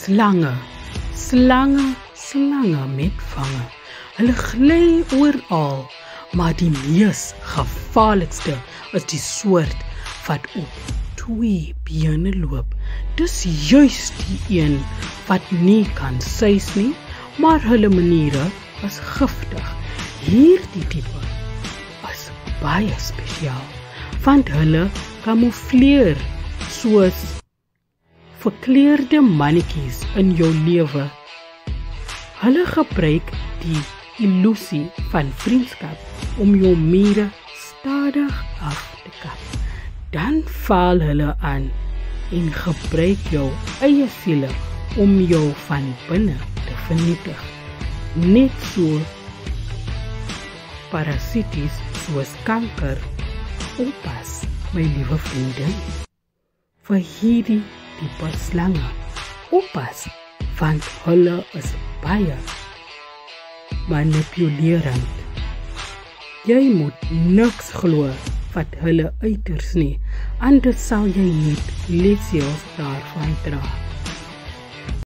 Slange, slange, slange met vange. Hulle gly oral, maar die mees gevaarlikste is die soort wat op 2 bene loop. Dis juist die een wat nie kan suis nie, maar hulle maniere is giftig. Hierdie tipe is baie spesiaal, want hulle kamoufleer soos verkleurde mannetjies in jou lewe. Hulle gebruik die illusie van vriendskap om jou mure stadig af te kap. Dan val hulle aan en gebruik jou eie siele om jou van binne te vernietig. Net so parasities soos kanker. Oppas, my liewe vriendin, vir hierdie tipe slange. Oppas, want hulle is baie manipulerend. Jy moet niks glo wat hulle uiters nie, anders sal jy nie letsels daarvan dra.